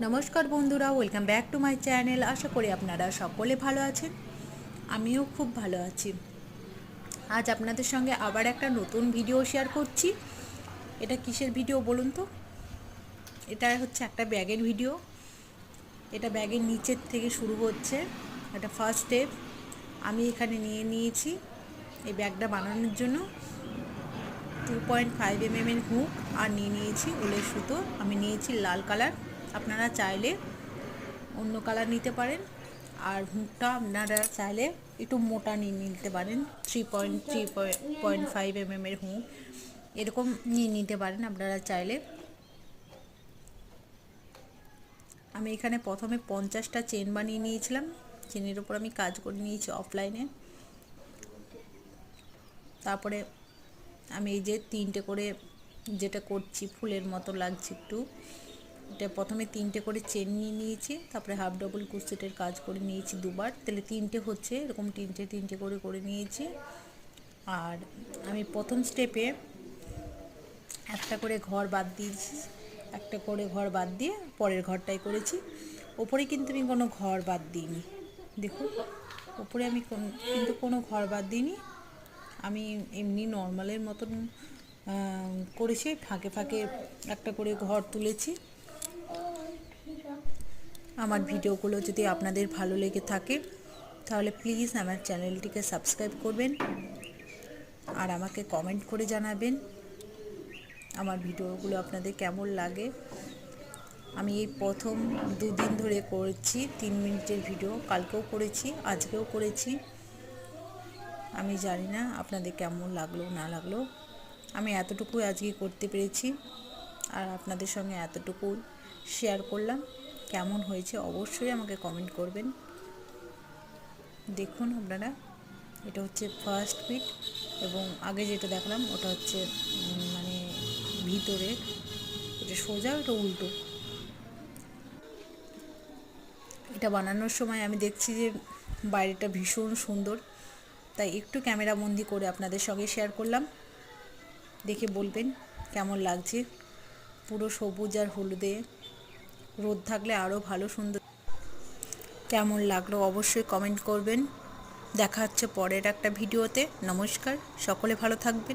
নমস্কার বন্ধুরা, welcome back to my channel. আশা করি আপনারা সকলে ভালো আছেন। আমিও খুব ভালো আছি। আজ আপনাদের সঙ্গে আবার একটা নতুন ভিডিও শেয়ার করছি। এটা কিসের ভিডিও বলুন তো? এটা হচ্ছে একটা ব্যাগের ভিডিও। এটা ব্যাগের নিচের থেকে শুরু হচ্ছে। এটা ফার্স্ট স্টেপ। আমি এখানে নিয়েছি এই ব্যাগটা বানানোর জন্য 2.5 mm এর হুক, আর নিয়েছি উলের সুতো। আমি নিয়েছি লাল কালার, আপনারা চাইলে অন্য কালার নিতে পারেন। আর হুকটা আপনারা চাইলে একটু মোটা নিতে পারেন, 3.5 mm এর হুক এরকম নিতে পারেন আপনারা চাইলে। আমি এখানে প্রথমে 50টা চেন বানিয়ে নিয়েছিলাম। চেনের উপর আমি কাজ করে নিয়েছি অফলাইনে। তারপরে আমি এই যে 3টে করে যেটা করছি, ফুলের মতো লাগছে একটু, এটা প্রথমে 3টে করে চেন নিয়েছি। তারপরে হাফ ডবল ক্রোশেটের কাজ করে নিয়েছি দুবার, তাহলে 3টে হচ্ছে, এরকম 3টে করে নিয়েছি। আর আমি প্রথম স্টেপে একটা করে ঘর বাদ দিয়েছি, একটা করে ঘর বাদ দিয়ে পরের ঘরটাই করেছি। ওপরে কিন্তু আমি কোনো ঘর বাদ দিইনি, দেখুন ওপরে আমি কিন্তু কোনো ঘর বাদ দিইনি। আমি এমনি নর্মালের মতন করেছি, ফাঁকে ফাঁকে একটা করে ঘর তুলেছি। আমার ভিডিওগুলো যদি আপনাদের ভালো লেগে থাকে তাহলে প্লিজ আমার চ্যানেলটিকে সাবস্ক্রাইব করবেন আর আমাকে কমেন্ট করে জানাবেন আমার ভিডিওগুলো আপনাদের কেমন লাগে। আমি এই প্রথম 2 দিন ধরে করছি 3 মিনিটের ভিডিও, কালকেও করেছি, আজকেও করেছি। আমি জানি না আপনাদের কেমন লাগলো না লাগলো। আমি এতটুকুই আজকে করতে পেরেছি আর আপনাদের সঙ্গে এতটুকু শেয়ার করলাম। কেমন হয়েছে অবশ্যই আমাকে কমেন্ট করবেন। দেখুন আপনারা, এটা হচ্ছে ফার্স্ট পিট, এবং আগে যেটা দেখলাম ওটা হচ্ছে মানে ভিতরে, এটা সোজা ওটা উল্টো। এটা বানানোর সময় আমি দেখছি যে বাইরেটা ভীষণ সুন্দর, তাই একটু ক্যামেরা বন্দি করে আপনাদের সঙ্গে শেয়ার করলাম। দেখে বলবেন কেমন লাগছে। পুরো সবুজ আর হলুদে, রোদ থাকলে আরও ভালো সুন্দর। কেমন লাগলো অবশ্যই কমেন্ট করবেন। দেখা হচ্ছে পরের একটা ভিডিওতে। নমস্কার, সকলে ভালো থাকবেন।